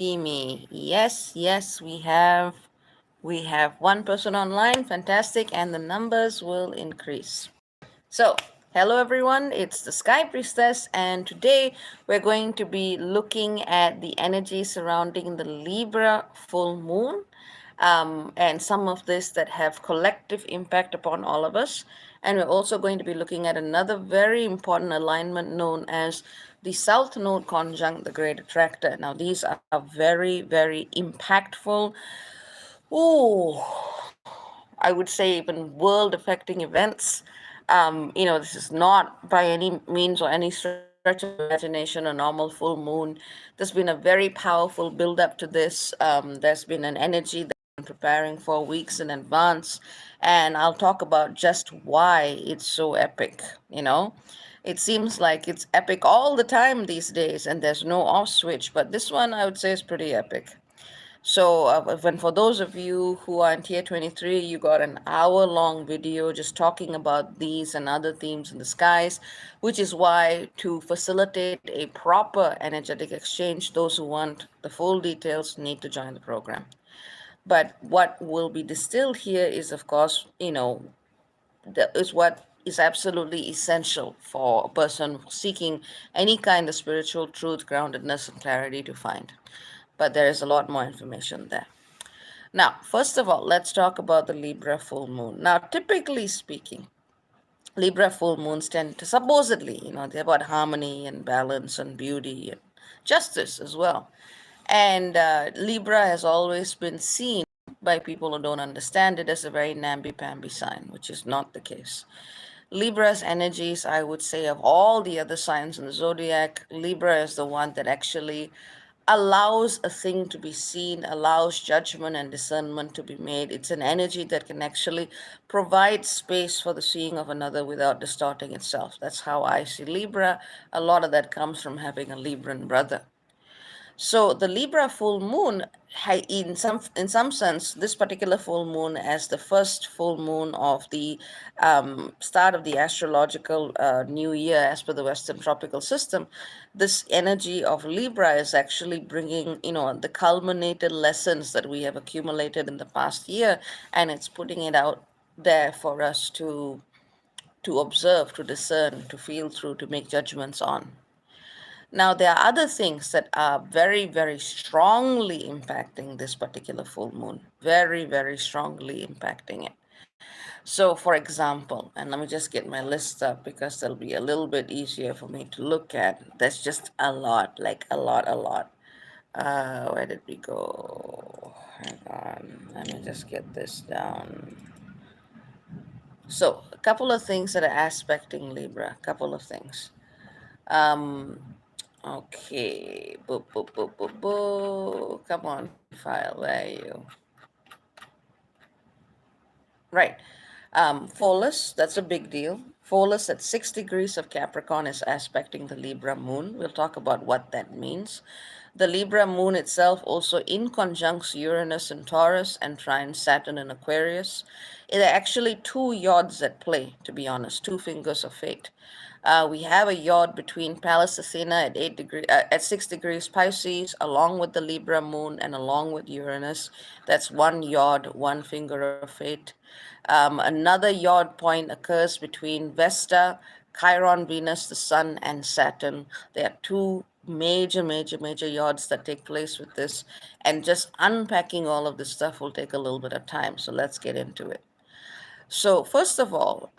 Me. Yes, we have one person online. Fantastic, and the numbers will increase. So, hello everyone, it's the Sky Priestess, and today we're going to be looking at the energy surrounding the Libra full moon, and some of this that have collective impact upon all of us. And we're also going to be looking at another very important alignment known as the South Node conjunct the Great Attractor. Now, these are very impactful. Oh, I would say even world affecting events. This is not by any means or any stretch of imagination a normal full moon. There's been a very powerful build up to this. There's been an energy that I've been preparing for weeks in advance, and I'll talk about just why it's so epic. It seems like it's epic all the time these days, and there's no off switch, but this one I would say is pretty epic. So, when for those of you who are in Tier 23, you got an hour-long video just talking about these and other themes in the skies, which is why to facilitate a proper energetic exchange, those who want the full details need to join the program. But what will be distilled here is, of course, is what is absolutely essential for a person seeking any kind of spiritual truth, groundedness, and clarity to find. But there is a lot more information there. Now, first of all, let's talk about the Libra full moon. Now, typically speaking, Libra full moons tend to supposedly, they're about harmony and balance and beauty and justice as well. And Libra has always been seen by people who don't understand it as a very namby-pamby sign, which is not the case. Libra's energies, I would say, of all the other signs in the zodiac, Libra is the one that actually allows a thing to be seen, allows judgment and discernment to be made. It's an energy that can actually provide space for the seeing of another without distorting itself. That's how I see Libra. A lot of that comes from having a Libran brother. So the Libra full moon, in some sense, this particular full moon as the first full moon of the start of the astrological new year as per the Western tropical system, this energy of Libra is actually bringing, the culminated lessons that we have accumulated in the past year, and it's putting it out there for us to observe, to discern, to feel through, to make judgments on. Now, there are other things that are very strongly impacting this particular full moon. Very strongly impacting it. So, for example, and let me just get my list up because that'll be a little bit easier for me to look at. There's just a lot, like a lot. Where did we go? Hang on. Let me just get this down. So, a couple of things that are aspecting Libra. A couple of things. Okay. Boo. Come on, file. Where are you? Right. Pholus, that's a big deal. Pholus at 6 degrees of Capricorn is aspecting the Libra moon. We'll talk about what that means. The Libra moon itself also in conjuncts Uranus in Taurus and trines Saturn in Aquarius. There are actually two yods at play, to be honest, two fingers of fate. We have a yod between Pallas Athena at at 6 degrees Pisces, along with the Libra moon and along with Uranus. That's one yod, one finger of fate. Another yod point occurs between Vesta, Chiron, Venus, the Sun, and Saturn. There are two major yods that take place with this, and just unpacking all of this stuff will take a little bit of time. So let's get into it. So, first of all,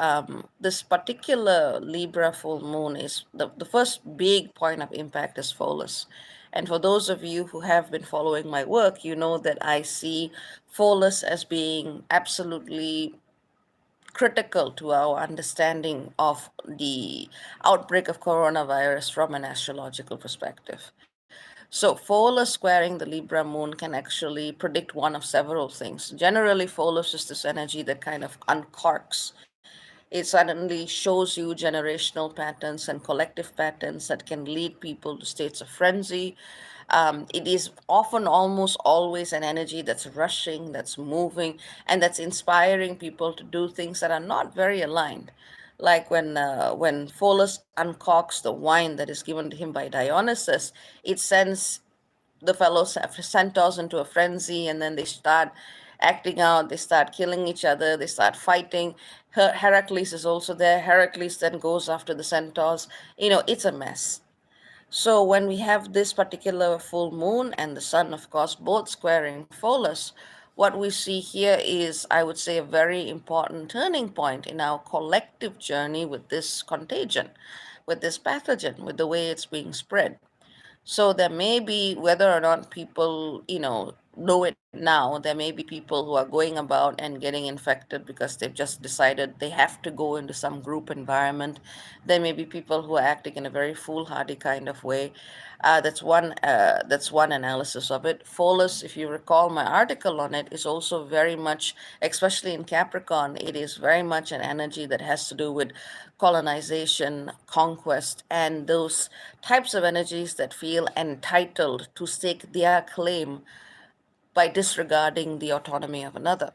this particular Libra full moon is the first big point of impact is Pholus. And for those of you who have been following my work, you know that I see Pholus as being absolutely critical to our understanding of the outbreak of coronavirus from an astrological perspective. So, Pholus squaring the Libra moon can actually predict one of several things. Generally, Pholus is this energy that kind of uncorks. It suddenly shows you generational patterns and collective patterns that can lead people to states of frenzy. It is often almost always an energy that's rushing, that's moving, and that's inspiring people to do things that are not very aligned. Like when Pholus uncorks the wine that is given to him by Dionysus, it sends the fellow centaurs into a frenzy, and then they start acting out, they start killing each other, they start fighting. Heracles is also there. Heracles then goes after the centaurs. It's a mess. So when we have this particular full moon and the sun, of course, both squaring Pholus, what we see here is, I would say, a very important turning point in our collective journey with this contagion, with this pathogen, with the way it's being spread. So there may be, whether or not people, know it now, there may be people who are going about and getting infected because they've just decided they have to go into some group environment. There may be people who are acting in a very foolhardy kind of way. That's one analysis of it. Pholus, if you recall my article on it, is also very much, especially in Capricorn, it is very much an energy that has to do with colonization, conquest, and those types of energies that feel entitled to stake their claim by disregarding the autonomy of another.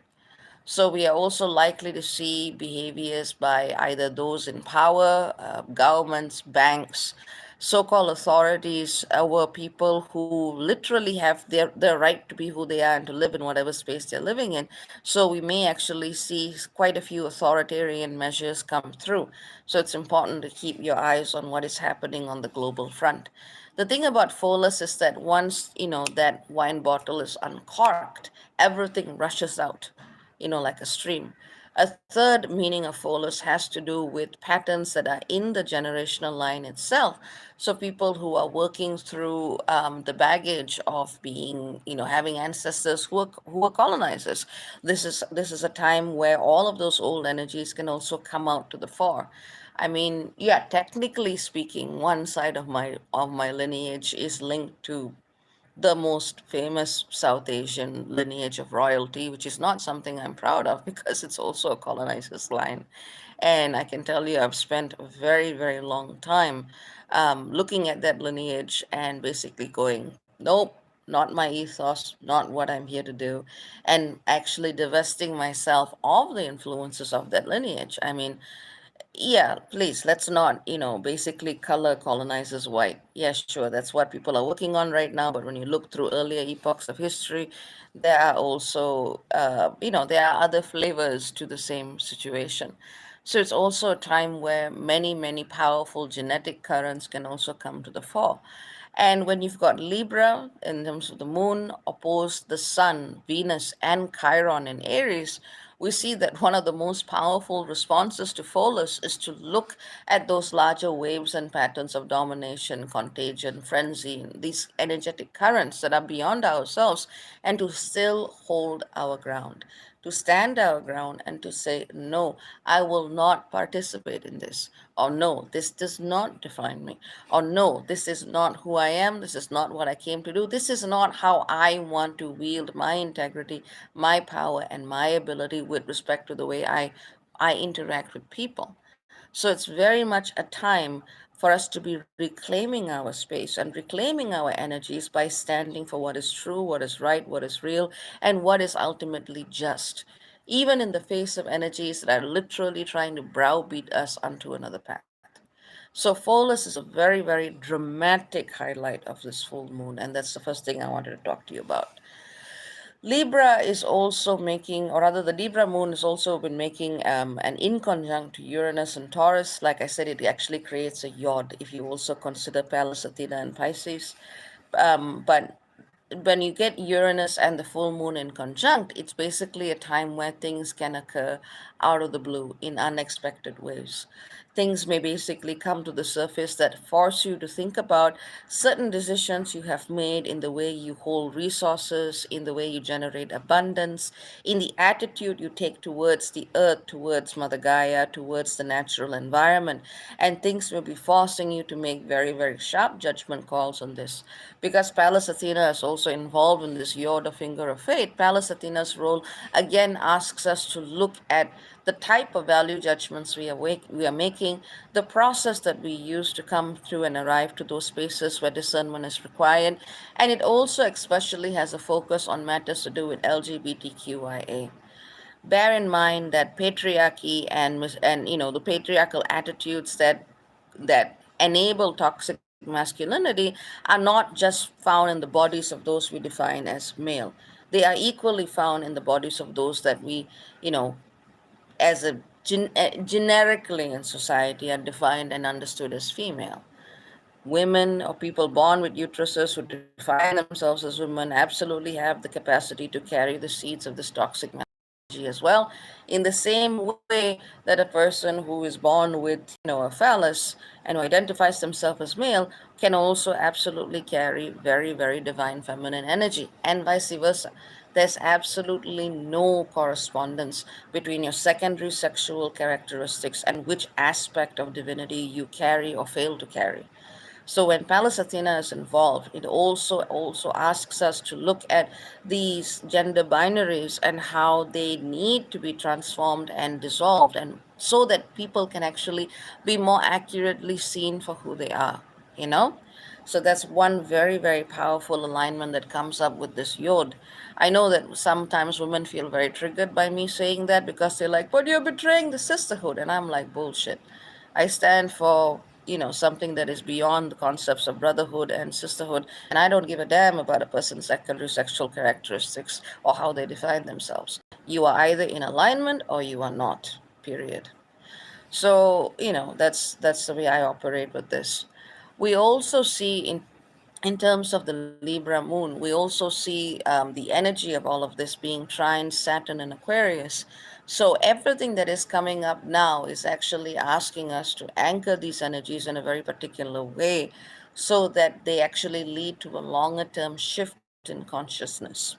So we are also likely to see behaviors by either those in power, governments, banks, so-called authorities over people who literally have their right to be who they are and to live in whatever space they're living in. So we may actually see quite a few authoritarian measures come through. So it's important to keep your eyes on what is happening on the global front. The thing about Pholus is that once, that wine bottle is uncorked, everything rushes out, like a stream. A third meaning of Pholus has to do with patterns that are in the generational line itself. So people who are working through the baggage of being, having ancestors who are colonizers. This is a time where all of those old energies can also come out to the fore. I mean, yeah, technically speaking, one side of my lineage is linked to the most famous South Asian lineage of royalty, which is not something I'm proud of because it's also a colonizer's line. And I can tell you, I've spent a very, very long time looking at that lineage and basically going, nope, not my ethos, not what I'm here to do, and actually divesting myself of the influences of that lineage. I mean, yeah, please, let's not, basically color colonizers white. Yeah, sure, that's what people are working on right now. But when you look through earlier epochs of history, there are also, there are other flavors to the same situation. So it's also a time where many, many powerful genetic currents can also come to the fore. And when you've got Libra in terms of the moon opposed the sun, Venus, and Chiron in Aries, we see that one of the most powerful responses to Pholus is to look at those larger waves and patterns of domination, contagion, frenzy, these energetic currents that are beyond ourselves, and to still hold our ground, to stand our ground and to say, no, I will not participate in this. Or no, this does not define me. Or no, this is not who I am. This is not what I came to do. This is not how I want to wield my integrity, my power, and my ability with respect to the way I interact with people. So it's very much a time for us to be reclaiming our space and reclaiming our energies by standing for what is true, what is right, what is real, and what is ultimately just, even in the face of energies that are literally trying to browbeat us onto another path. So Pholus is a very, very dramatic highlight of this full moon, and that's the first thing I wanted to talk to you about. Libra is also making, or rather, the Libra moon has also been making an inconjunct to Uranus and Taurus. Like I said, it actually creates a yod if you also consider Pallas Athena and Pisces. But when you get Uranus and the full moon in conjunct, it's basically a time where things can occur out of the blue in unexpected ways. Things may basically come to the surface that force you to think about certain decisions you have made in the way you hold resources, in the way you generate abundance, in the attitude you take towards the earth, towards Mother Gaia, towards the natural environment. And things will be forcing you to make very, very sharp judgment calls on this. Because Pallas Athena is also involved in this Yoda finger of fate, Pallas Athena's role again asks us to look at the type of value judgments we are making, the process that we use to come through and arrive to those spaces where discernment is required, and it also especially has a focus on matters to do with LGBTQIA. Bear in mind that patriarchy and the patriarchal attitudes that enable toxic toxic masculinity are not just found in the bodies of those we define as male. They are equally found in the bodies of those that we, you know, as generically in society are defined and understood as female. Women or people born with uteruses who define themselves as women absolutely have the capacity to carry the seeds of this toxic masculinity as well, in the same way that a person who is born with, a phallus and who identifies themselves as male can also absolutely carry very, very divine feminine energy, and vice versa. There's absolutely no correspondence between your secondary sexual characteristics and which aspect of divinity you carry or fail to carry. So when Pallas Athena is involved, it also asks us to look at these gender binaries and how they need to be transformed and dissolved, and so that people can actually be more accurately seen for who they are, you know? So that's one very, very powerful alignment that comes up with this yod. I know that sometimes women feel very triggered by me saying that because they're like, but you're betraying the sisterhood. And I'm like, bullshit. I stand for, something that is beyond the concepts of brotherhood and sisterhood, and I don't give a damn about a person's secondary sexual characteristics or how they define themselves. You are either in alignment or you are not, period. So, that's the way I operate with this. We also see in terms of the Libra moon, we also see the energy of all of this being trine Saturn and Aquarius. So everything that is coming up now is actually asking us to anchor these energies in a very particular way so that they actually lead to a longer term shift in consciousness.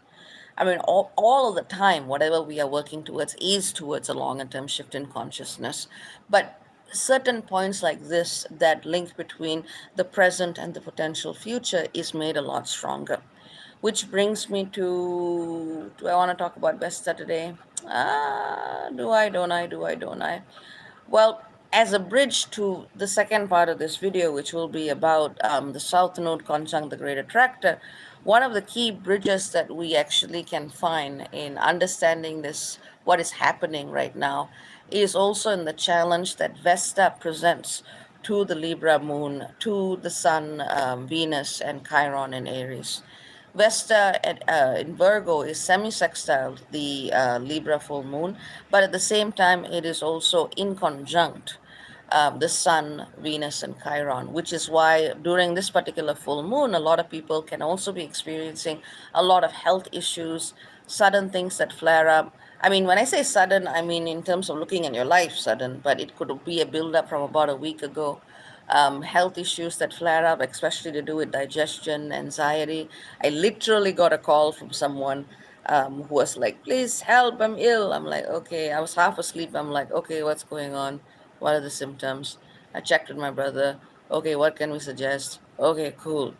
I mean, all of the time, whatever we are working towards is towards a longer term shift in consciousness. But certain points like this that link between the present and the potential future is made a lot stronger. Which brings me to, do I want to talk about Vesta today? Do I, don't I, do I, don't I? Well, as a bridge to the second part of this video, which will be about the South Node conjunct the Great Attractor, one of the key bridges that we actually can find in understanding this, what is happening right now, is also in the challenge that Vesta presents to the Libra moon, to the Sun, Venus, and Chiron in Aries. Vesta in Virgo is semi-sextile the Libra full moon, but at the same time it is also in conjunct the Sun, Venus, and Chiron, which is why during this particular full moon, a lot of people can also be experiencing a lot of health issues, sudden things that flare up. I mean, when I say sudden, I mean in terms of looking at your life sudden, but it could be a build-up from about a week ago. Health issues that flare up, especially to do with digestion, anxiety. I literally got a call from someone who was like, please help, I'm ill. I'm like, okay. I was half asleep. I'm like, okay, what's going on? What are the symptoms? I checked with my brother. Okay, what can we suggest? Okay, cool.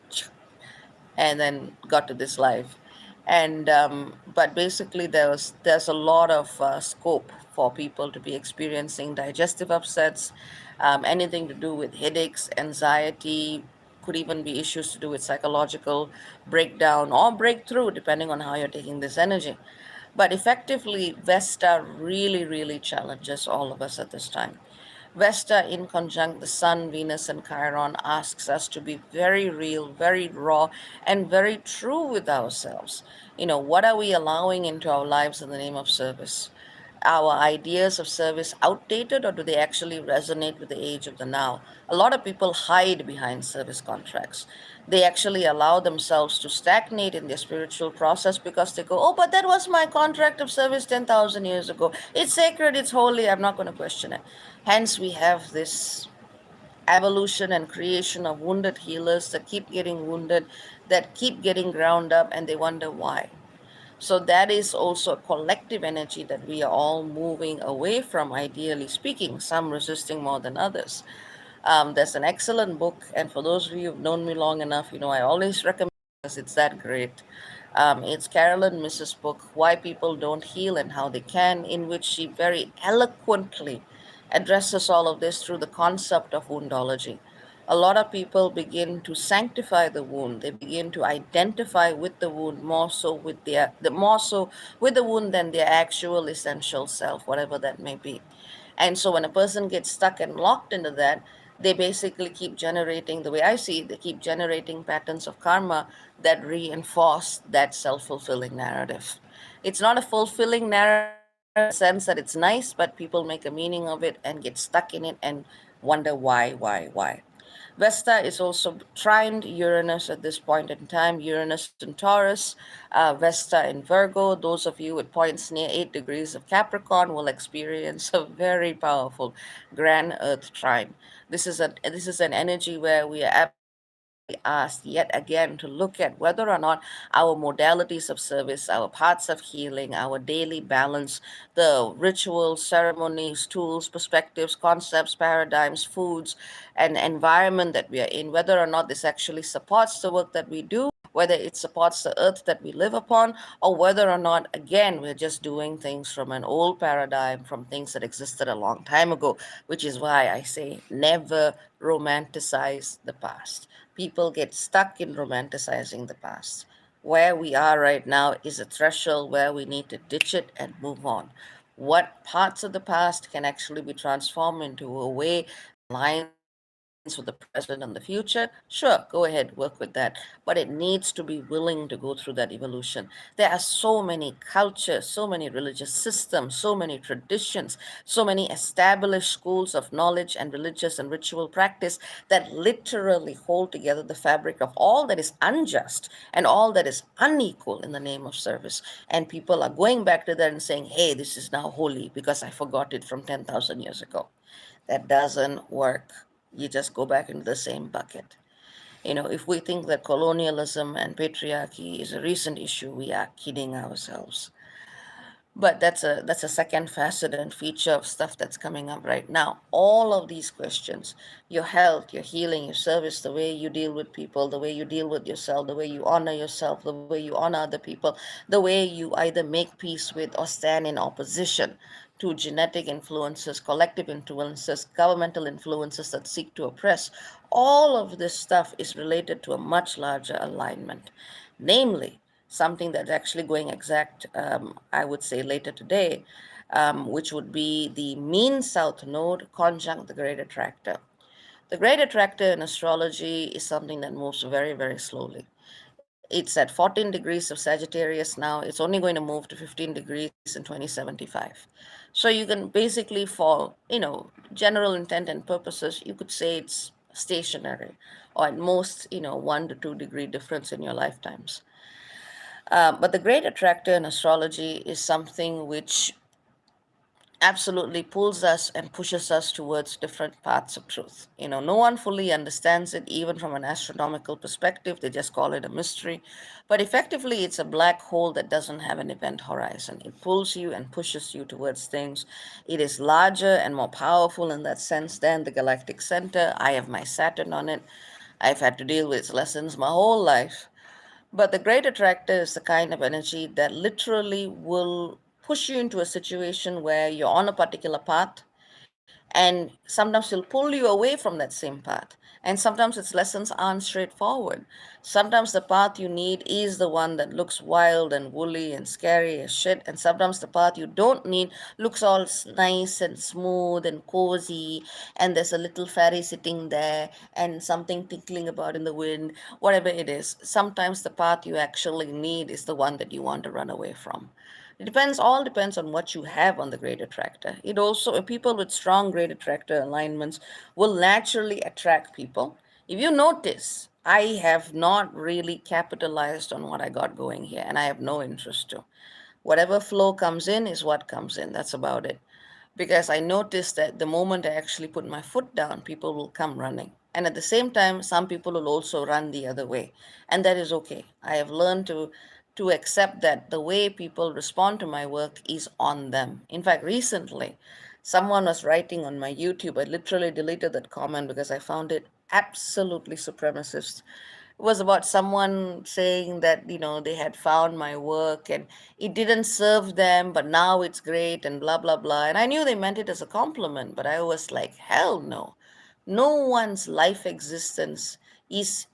And then got to this life. And but basically there's a lot of scope for people to be experiencing digestive upsets, anything to do with headaches, anxiety, could even be issues to do with psychological breakdown or breakthrough, depending on how you're taking this energy. But effectively, Vesta really, really challenges all of us at this time. Vesta, in conjunct the Sun, Venus, and Chiron, asks us to be very real, very raw, and very true with ourselves. What are we allowing into our lives in the name of service? Our ideas of service outdated, or do they actually resonate with the age of the now? A lot of people hide behind service contracts. They actually allow themselves to stagnate in their spiritual process because they go, oh, but that was my contract of service 10,000 years ago. It's sacred, it's holy, I'm not going to question it. Hence, we have this evolution and creation of wounded healers that keep getting wounded, that keep getting ground up, and they wonder why. So that is also a collective energy that we are all moving away from, ideally speaking, some resisting more than others. There's an excellent book, and for those of you who've known me long enough, I always recommend it because it's that great. It's Carolyn Mrs. book, Why People Don't Heal and How They Can, in which she very eloquently addresses all of this through the concept of woundology. A lot of people begin to sanctify the wound. They begin to identify with the wound more so with more so with the wound than their actual essential self, whatever that may be. And so when a person gets stuck and locked into that, They basically keep generating, the way I see it, they keep generating patterns of karma that reinforce that self fulfilling narrative. It's not a fulfilling narrative in the sense that it's nice, but people make a meaning of it and get stuck in it and wonder why. Vesta is also trined Uranus at this point in time. Uranus in Taurus, Vesta in Virgo. Those of you with points near 8 degrees of Capricorn will experience a very powerful grand Earth trine. This is an energy where we are absolutely asked yet again to look at whether or not our modalities of service, our paths of healing, our daily balance, the rituals, ceremonies, tools, perspectives, concepts, paradigms, foods, and environment that we are in, whether or not this actually supports the work that we do, whether it supports the earth that we live upon, or whether or not, again, we're just doing things from an old paradigm, from things that existed a long time ago, which is why I say never romanticize the past. People get stuck in romanticizing the past. Where we are right now is a threshold where we need to ditch it and move on. What parts of the past can actually be transformed into a way aligns with the present and the future? Sure, go ahead, work with that. But it needs to be willing to go through that evolution. There are so many cultures, so many religious systems, so many traditions, so many established schools of knowledge and religious and ritual practice that literally hold together the fabric of all that is unjust and all that is unequal in the name of service. And people are going back to that and saying, hey, this is now holy because I forgot it from 10,000 years ago. That doesn't work. You just go back into the same bucket. If we think that colonialism and patriarchy is a recent issue, we are kidding ourselves. But that's a second facet and feature of stuff that's coming up right now. All of these questions, your health, your healing, your service, the way you deal with people, the way you deal with yourself, the way you honor yourself, the way you honor other people, the way you either make peace with or stand in opposition to genetic influences, collective influences, governmental influences that seek to oppress. All of this stuff is related to a much larger alignment, namely something that's actually going exact, I would say, later today, which would be the mean south node conjunct the great attractor. The great attractor in astrology is something that moves very, very slowly. It's at 14 degrees of Sagittarius now. It's only going to move to 15 degrees in 2075. So you can basically, for general intent and purposes, you could say it's stationary, or at most 1 to 2 degree difference in your lifetimes. But the great attractor in astrology is something which absolutely pulls us and pushes us towards different paths of truth. No one fully understands it, even from an astronomical perspective. They just call it a mystery. But effectively, it's a black hole that doesn't have an event horizon. It pulls you and pushes you towards things. It is larger and more powerful in that sense than the galactic center. I have my Saturn on it. I've had to deal with its lessons my whole life. But the great attractor is the kind of energy that literally will push you into a situation where you're on a particular path, and sometimes he'll pull you away from that same path. And sometimes its lessons aren't straightforward. Sometimes the path you need is the one that looks wild and woolly and scary as shit, and sometimes the path you don't need looks all nice and smooth and cozy, and there's a little fairy sitting there and something tinkling about in the wind. Whatever it is, sometimes the path you actually need is the one that you want to run away from. It all depends on what you have on the great attractor. It also, people with strong great attractor alignments will naturally attract people. If you notice, I have not really capitalized on what I got going here, and I have no interest to. Whatever flow comes in is what comes in. That's about it. Because I noticed that the moment I actually put my foot down, people will come running. And at the same time, some people will also run the other way. And that is okay. I have learned to accept that the way people respond to my work is on them. In fact, recently, someone was writing on my YouTube. I literally deleted that comment because I found it absolutely supremacist. It was about someone saying that they had found my work and it didn't serve them, but now it's great and blah blah blah. And I knew they meant it as a compliment, but I was like, hell no. No one's life existence is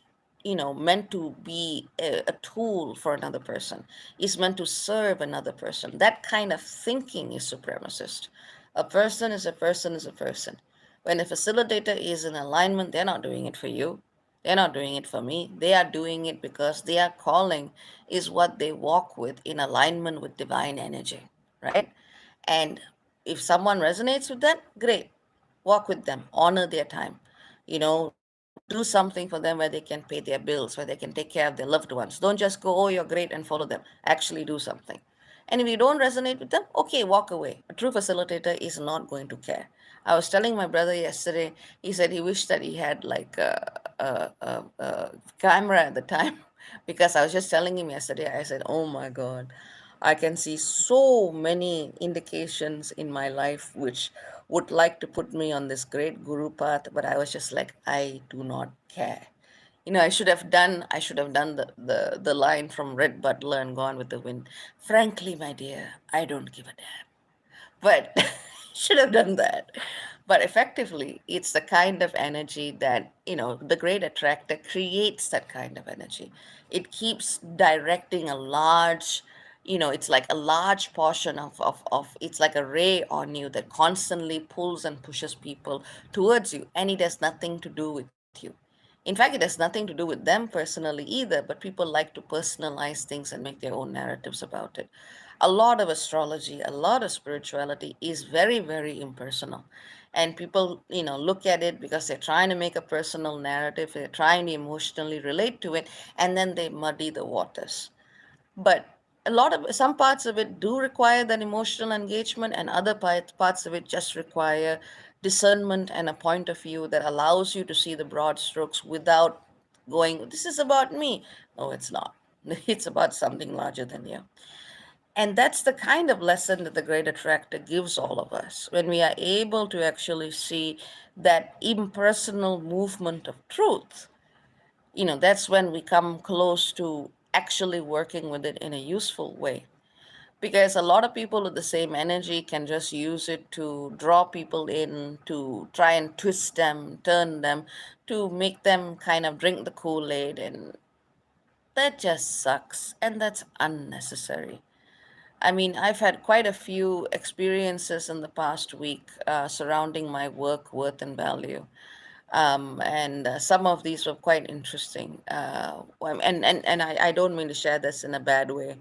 meant to be a tool for another person. Is meant to serve another person. That kind of thinking is supremacist. A person is a person is a person. When a facilitator is in alignment, they're not doing it for you. They're not doing it for me. They are doing it because their calling is what they walk with in alignment with divine energy, right? And if someone resonates with that, great. Walk with them, honor their time. Do something for them where they can pay their bills, where they can take care of their loved ones. Don't just go, oh, you're great, and follow them. Actually do something. And if you don't resonate with them, okay, walk away. A true facilitator is not going to care. I was telling my brother yesterday, he said he wished that he had like a camera at the time because I was just telling him yesterday, I said, oh my God, I can see so many indications in my life which would like to put me on this great guru path, but I was just like, I do not care. I should have done the line from Red Butler and Gone with the Wind. Frankly, my dear, I don't give a damn. But should have done that. But effectively, it's the kind of energy that, the great attractor creates that kind of energy. It keeps directing a large, it's like a large portion of it's like a ray on you that constantly pulls and pushes people towards you, and it has nothing to do with you. In fact, it has nothing to do with them personally either, but people like to personalize things and make their own narratives about it. A lot of astrology, a lot of spirituality is very, very impersonal. And people, look at it because they're trying to make a personal narrative, they're trying to emotionally relate to it, and then they muddy the waters. But some parts of it do require that emotional engagement, and other parts of it just require discernment and a point of view that allows you to see the broad strokes without going, this is about me. No, it's not. It's about something larger than you. And that's the kind of lesson that the great attractor gives all of us. When we are able to actually see that impersonal movement of truth, that's when we come close to actually working with it in a useful way. Because a lot of people with the same energy can just use it to draw people in, to try and twist them, turn them, to make them kind of drink the Kool-Aid. And that just sucks. And that's unnecessary. I mean, I've had quite a few experiences in the past week surrounding my work, worth, and value. And some of these were quite interesting. And I don't mean to share this in a bad way.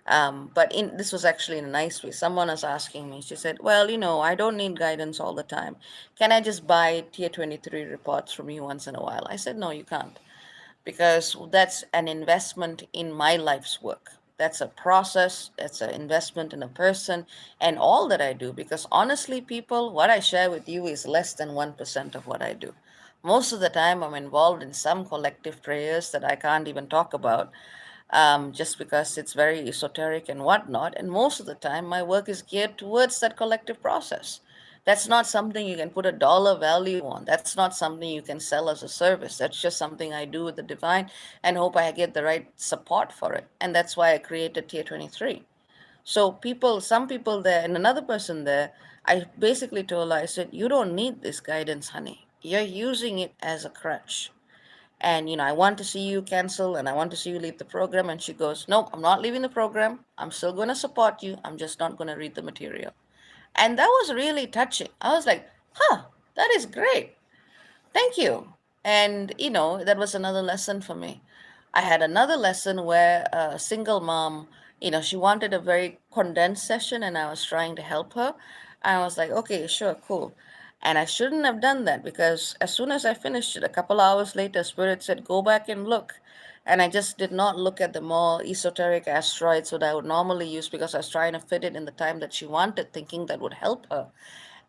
But this was actually in a nice way. Someone was asking me, she said, well, I don't need guidance all the time. Can I just buy Tier 23 reports from you once in a while? I said, no, you can't, because that's an investment in my life's work. That's a process, it's an investment in a person and all that I do. Because honestly, people, what I share with you is less than 1% of what I do. Most of the time, I'm involved in some collective prayers that I can't even talk about, just because it's very esoteric and whatnot. And most of the time, my work is geared towards that collective process. That's not something you can put a dollar value on. That's not something you can sell as a service. That's just something I do with the divine and hope I get the right support for it. And that's why I created Tier 23. So some people there and another person there, I basically told her, I said, you don't need this guidance, honey. You're using it as a crutch. And, I want to see you cancel and I want to see you leave the program. And she goes, no, I'm not leaving the program. I'm still going to support you. I'm just not going to read the material. And that was really touching. I was like, huh, that is great. Thank you. And, that was another lesson for me. I had another lesson where a single mom, she wanted a very condensed session and I was trying to help her. I was like, okay, sure, cool. And I shouldn't have done that because as soon as I finished it, a couple hours later, Spirit said, go back and look. And I just did not look at the more esoteric asteroids that I would normally use because I was trying to fit it in the time that she wanted, thinking that would help her.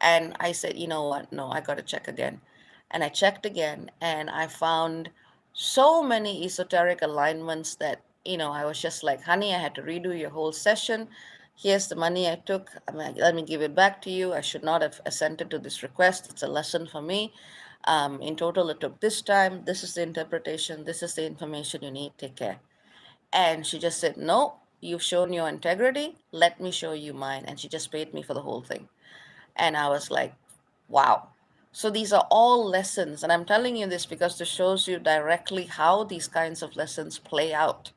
And I said, you know what? No, I got to check again. And I checked again and I found so many esoteric alignments that, I was just like, honey, I had to redo your whole session. Here's the money I took. Let me give it back to you. I should not have assented to this request. It's a lesson for me. In total, it took this time. This is the interpretation. This is the information you need. Take care. And she just said, no, you've shown your integrity. Let me show you mine. And she just paid me for the whole thing. And I was like, wow. So these are all lessons. And I'm telling you this because this shows you directly how these kinds of lessons play out.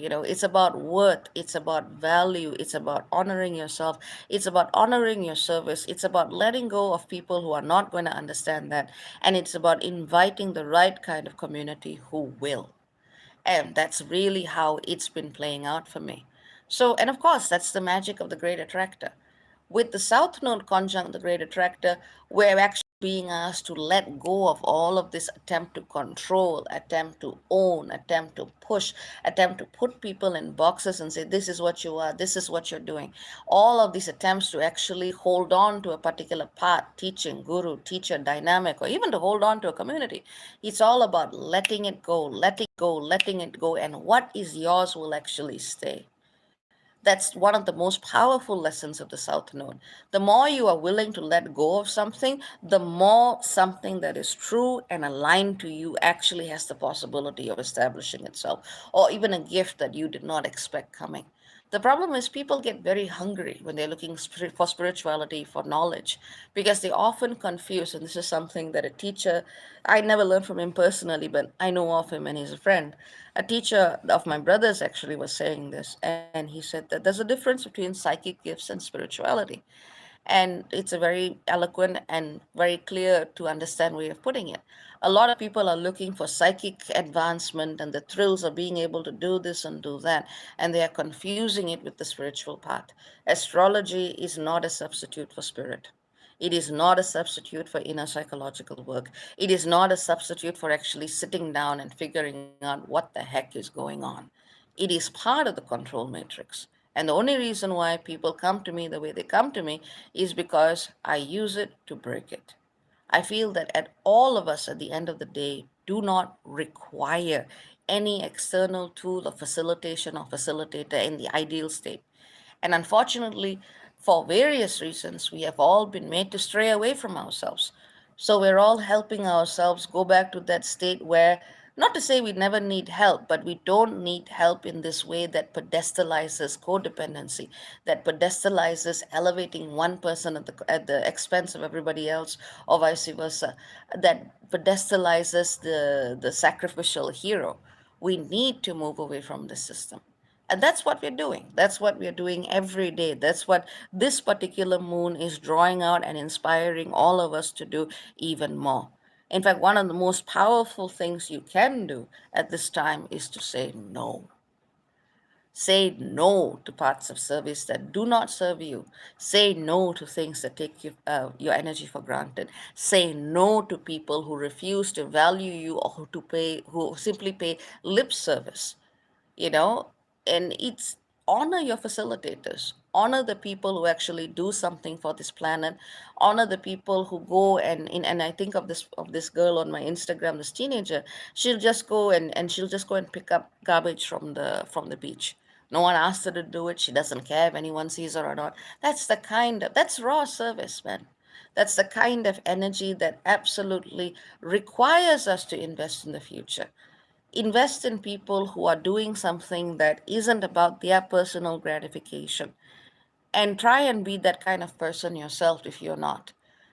It's about worth, it's about value, it's about honoring yourself, it's about honoring your service, it's about letting go of people who are not going to understand that, and it's about inviting the right kind of community who will. And that's really how it's been playing out for me. So, and of course, that's the magic of the Great Attractor. With the South Node conjunct the Great Attractor, we're actually being asked to let go of all of this attempt to control, attempt to own, attempt to push, attempt to put people in boxes and say, this is what you are, this is what you're doing. All of these attempts to actually hold on to a particular path, teaching, guru, teacher, dynamic, or even to hold on to a community. It's all about letting it go, letting it go, and what is yours will actually stay. That's one of the most powerful lessons of the South Node. The more you are willing to let go of something, the more something that is true and aligned to you actually has the possibility of establishing itself, or even a gift that you did not expect coming. The problem is people get very hungry when they're looking for spirituality, for knowledge, because they often confuse, and this is something that a teacher, I never learned from him personally, but I know of him and he's a friend. A teacher of my brother's actually was saying this, and he said that there's a difference between psychic gifts and spirituality. And it's a very eloquent and very clear to understand way of putting it. A lot of people are looking for psychic advancement and the thrills of being able to do this and do that, and they are confusing it with the spiritual part. Astrology is not a substitute for spirit. It is not a substitute for inner psychological work. It is not a substitute for actually sitting down and figuring out what the heck is going on. It is part of the control matrix. And the only reason why people come to me the way they come to me is because I use it to break it. I feel that at all of us at the end of the day do not require any external tool of facilitation or facilitator in the ideal state. And unfortunately, for various reasons, we have all been made to stray away from ourselves. So we're all helping ourselves go back to that state where, not to say we never need help, but we don't need help in this way that pedestalizes codependency, that pedestalizes elevating one person at the expense of everybody else, or vice versa, that pedestalizes the sacrificial hero. We need to move away from this system. And that's what we're doing. That's what we're doing every day. That's what this particular moon is drawing out and inspiring all of us to do even more. In fact, one of the most powerful things you can do at this time is to say no. Say no to parts of service that do not serve you. Say no to things that take your energy for granted. Say no to people who refuse to value you or who simply pay lip service, you know and it's honor your facilitators, honor the people who actually do something for this planet, honor the people who go and I think of this girl on my Instagram, this teenager. She'll just go and she'll just go and pick up garbage from the beach. No one asked her to do it. She doesn't care if anyone sees her or not. That's raw service, man. That's the kind of energy that absolutely requires us to invest in the future. Invest in people who are doing something that isn't about their personal gratification, and try and be that kind of person yourself if you're not.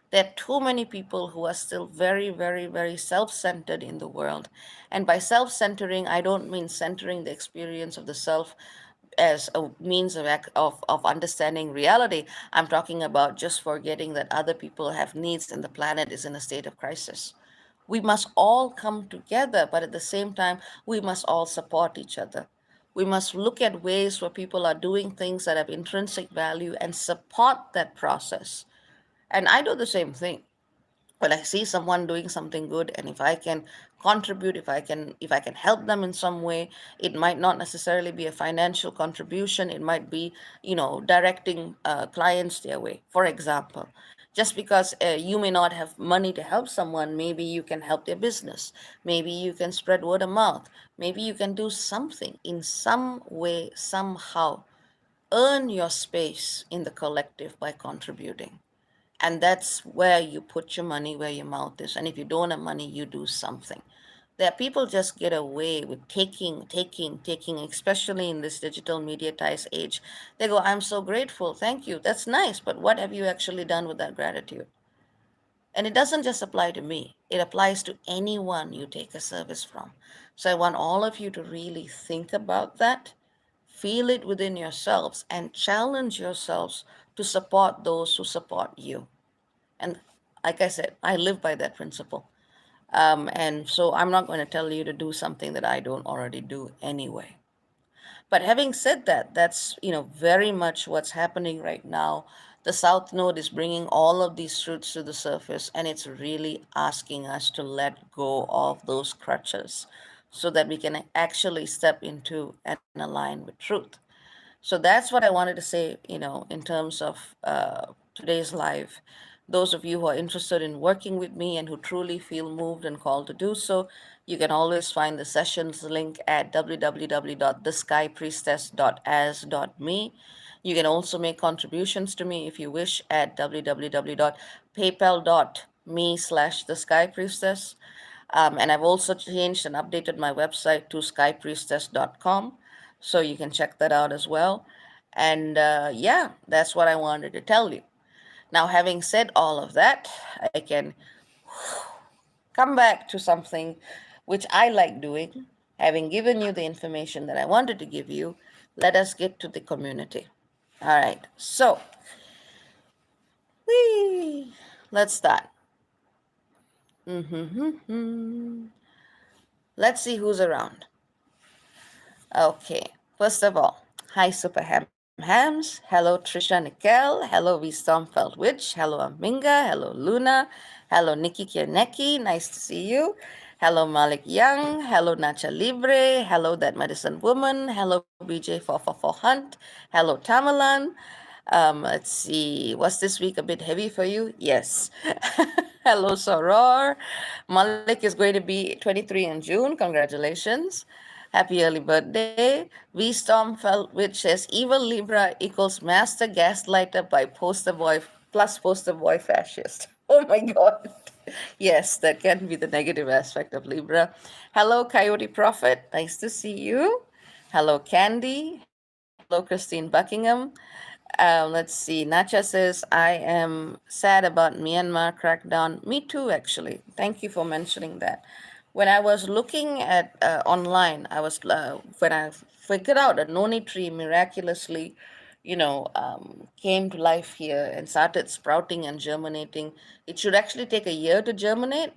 There are too many people who are still very, very, very self centered in the world. And by self centering, I don't mean centering the experience of the self as a means of understanding reality. I'm talking about just forgetting that other people have needs and the planet is in a state of crisis. We must all come together, but at the same time, we must all support each other. We must look at ways where people are doing things that have intrinsic value and support that process. And I do the same thing. When I see someone doing something good, and if I can contribute, if I can help them in some way, it might not necessarily be a financial contribution. It might be, directing clients their way, for example. Just because you may not have money to help someone, maybe you can help their business, maybe you can spread word of mouth, maybe you can do something in some way, somehow. Earn your space in the collective by contributing. And that's where you put your money where your mouth is. And if you don't have money, you do something. There are people just get away with taking, especially in this digital mediatized age. They go, I'm so grateful, thank you, that's nice, but what have you actually done with that gratitude? And it doesn't just apply to me, it applies to anyone you take a service from. So I want all of you to really think about that. feel it within yourselves, and challenge yourselves to support those who support you. And like I said, I live by that principle. And so I'm not going to tell you to do something that I don't already do anyway. But having said that, that's very much what's happening right now. The South Node is bringing all of these truths to the surface, and it's really asking us to let go of those crutches so that we can actually step into and align with truth. So that's what I wanted to say, in terms of today's live. Those of you who are interested in working with me and who truly feel moved and called to do so, you can always find the sessions link at www.theskypriestess.as.me. You can also make contributions to me if you wish at www.paypal.me/theskypriestess. And I've also changed and updated my website to skypriestess.com. So you can check that out as well. And yeah, that's what I wanted to tell you. Now, having said all of that, I can come back to something which I like doing. Having given you the information that I wanted to give you, let us get to the community. All right, so whee, let's start. Let's see who's around. Okay, first of all, hi Super Hams. Hello Trisha Nickel. Hello V Stormfeld Witch. Hello Aminga. Hello Luna. Hello Nikki Kiernecki. Nice to see you. Hello Malik Young. Hello Nacha Libre. Hello That Medicine Woman. Hello BJ444 Hunt. Hello Tamalan. Let's see. Was this week a bit heavy for you? Yes. Hello Soror. Malik is going to be 23 in June. Congratulations. Happy early birthday. V Stormfeld, which says evil Libra equals master gaslighter by poster boy plus poster boy fascist. Oh my God. Yes, that can be the negative aspect of Libra. Hello, Coyote Prophet. Nice to see you. Hello, Candy. Hello, Christine Buckingham. Let's see. Nacha says, I am sad about Myanmar crackdown. Me too, actually. Thank you for mentioning that. When I was looking at online, when I figured out that noni tree miraculously, came to life here and started sprouting and germinating. It should actually take a year to germinate,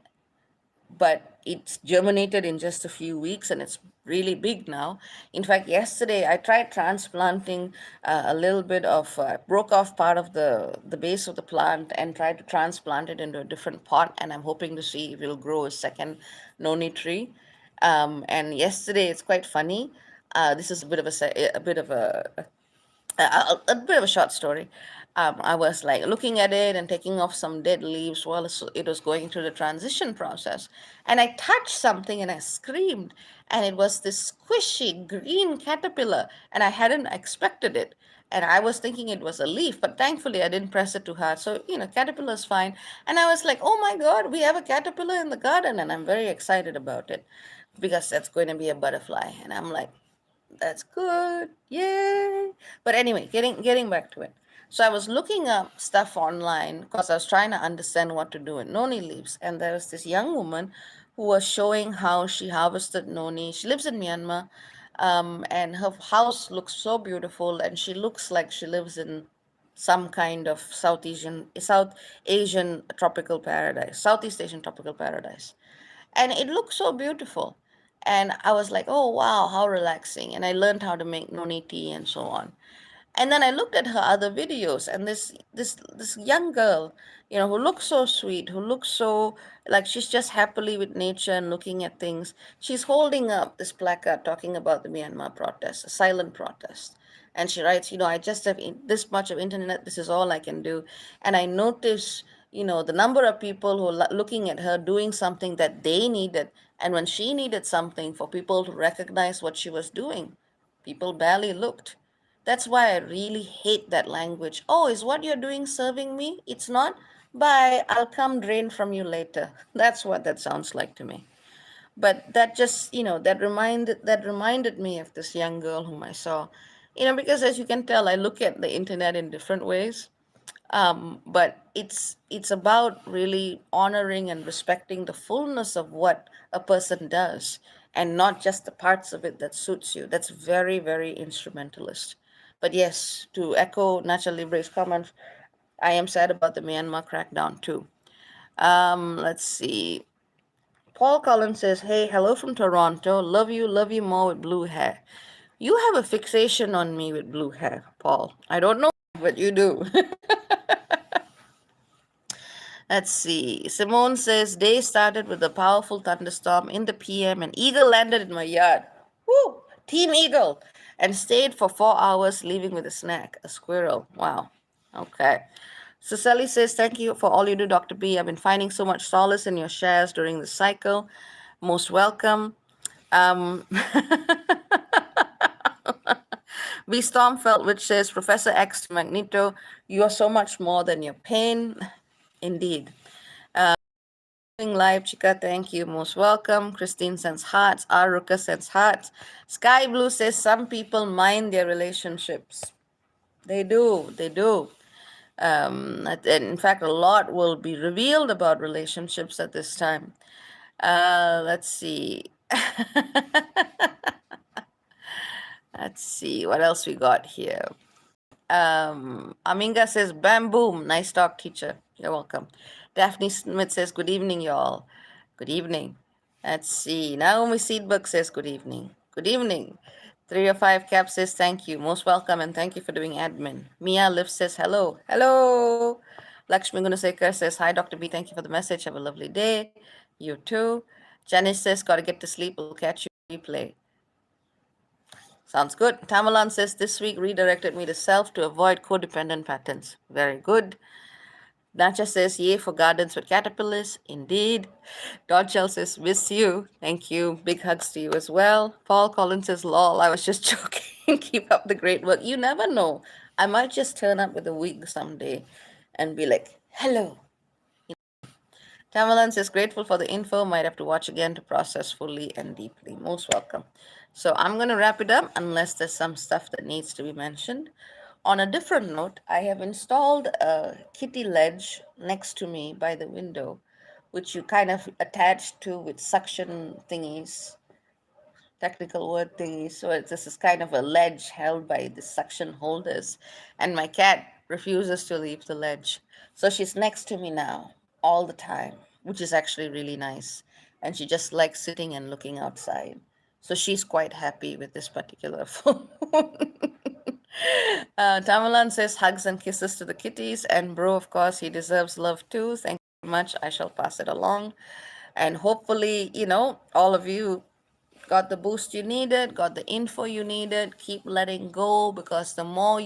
but it's germinated in just a few weeks and it's really big now. In fact, yesterday I tried transplanting a little bit of, broke off part of the base of the plant and tried to transplant it into a different pot, and I'm hoping to see if it'll grow a second noni tree. And yesterday, it's quite funny. This is a bit of a short story. I was like looking at it and taking off some dead leaves while it was going through the transition process. And I touched something and I screamed. And it was this squishy green caterpillar. And I hadn't expected it. And I was thinking it was a leaf, but thankfully I didn't press it too hard. So, caterpillar's fine. And I was like, oh my God, we have a caterpillar in the garden. And I'm very excited about it because that's going to be a butterfly. And I'm like, that's good. Yay. But anyway, getting back to it. So I was looking up stuff online because I was trying to understand what to do with noni leaves. And there was this young woman who was showing how she harvested noni. She lives in Myanmar. And her house looks so beautiful, and she looks like she lives in some kind of South Asian tropical paradise, Southeast Asian tropical paradise. And it looked so beautiful. And I was like, oh wow, how relaxing. And I learned how to make noni tea and so on. And then I looked at her other videos, and this young girl, who looks so sweet, who looks so like she's just happily with nature and looking at things. She's holding up this placard talking about the Myanmar protest, a silent protest. And she writes, I just have this much of internet. This is all I can do. And I notice, the number of people who are looking at her doing something that they needed. And when she needed something, for people to recognize what she was doing, people barely looked. That's why I really hate that language. Oh, is what you're doing serving me? It's not? Bye, I'll come drain from you later. That's what that sounds like to me. But that just, that reminded me of this young girl whom I saw. Because as you can tell, I look at the internet in different ways. But it's about really honoring and respecting the fullness of what a person does, and not just the parts of it that suits you. That's very, very instrumentalist. But yes, to echo Nacha Libre's comments, I am sad about the Myanmar crackdown too. Let's see. Paul Collins says, "Hey, hello from Toronto. Love you more with blue hair." You have a fixation on me with blue hair, Paul. I don't know, but you do. Let's see. Simone says, "Day started with a powerful thunderstorm in the PM. An eagle landed in my yard. Woo! Team Eagle. And stayed for 4 hours, leaving with a snack, a squirrel. Wow. Okay." Cecily says, "Thank you for all you do, Dr. B. I've been finding so much solace in your shares during the cycle. Most welcome." Um, B. Stormfeld, which says, "Professor X to Magneto, you are so much more than your pain." Indeed. Live, Chica, thank you. Most welcome. Christine sends hearts. Aruka sends hearts. Sky Blue says, "Some people mind their relationships." They do. They do. And in fact, a lot will be revealed about relationships at this time. Let's see. Let's see what else we got here. Aminga says, "Bam boom, nice talk, teacher." You're welcome. Daphne Smith says, "Good evening, y'all." Good evening. Let's see. Naomi Seedberg says, "Good evening." Good evening. 305 Cap says, "Thank you. Most welcome, and thank you for doing admin." Mia Liv says, "Hello." Hello. Lakshmi Gunasekar says, "Hi, Dr. B. Thank you for the message. Have a lovely day." You too. Janice says, "Gotta get to sleep. We'll catch you replay." Sounds good. Tamalan says, "This week redirected me to self to avoid codependent patterns." Very good. Nacha says, "Yay for gardens with caterpillars." Indeed. Dodgel says, "Miss you." Thank you. Big hugs to you as well. Paul Collins says, "Lol, I was just joking." Keep up the great work. You never know. I might just turn up with a wig someday and be like, "Hello." Tamalan says, "Grateful for the info. Might have to watch again to process fully and deeply." Most welcome. So I'm going to wrap it up unless there's some stuff that needs to be mentioned. On a different note, I have installed a kitty ledge next to me by the window, which you kind of attach to with suction thingies, technical word thingy. So this is kind of a ledge held by the suction holders. And my cat refuses to leave the ledge. So she's next to me now all the time, which is actually really nice. And she just likes sitting and looking outside. So she's quite happy with this particular phone. Tamalan says, "Hugs and kisses to the kitties." And bro, of course, he deserves love too. Thank you very much. I shall pass it along. And hopefully, all of you got the boost you needed, got the info you needed. Keep letting go, because the more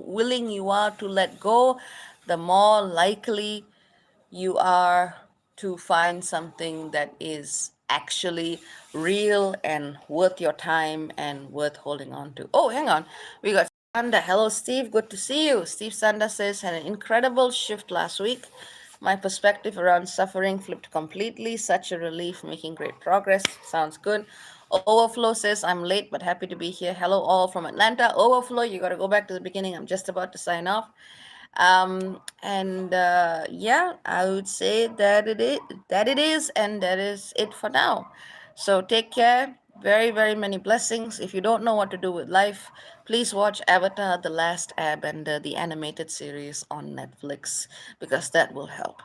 willing you are to let go, the more likely you are to find something that is actually real and worth your time and worth holding on to. Oh, hang on. We got Sanda. Hello, Steve. Good to see you. Steve Sanda says, "Had an incredible shift last week. My perspective around suffering flipped completely. Such a relief, making great progress." Sounds good. Overflow says, "I'm late but happy to be here. Hello, all from Atlanta." Overflow, you got to go back to the beginning. I'm just about to sign off. And yeah, I would say that it is, and that is it for now. So take care. Very, very many blessings. If you don't know what to do with life, please watch Avatar: The Last Airbender, the animated series on Netflix, because that will help.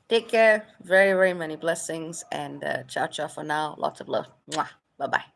Take care. Very, very many blessings, and ciao, ciao for now. Lots of love. Mwah. Bye bye.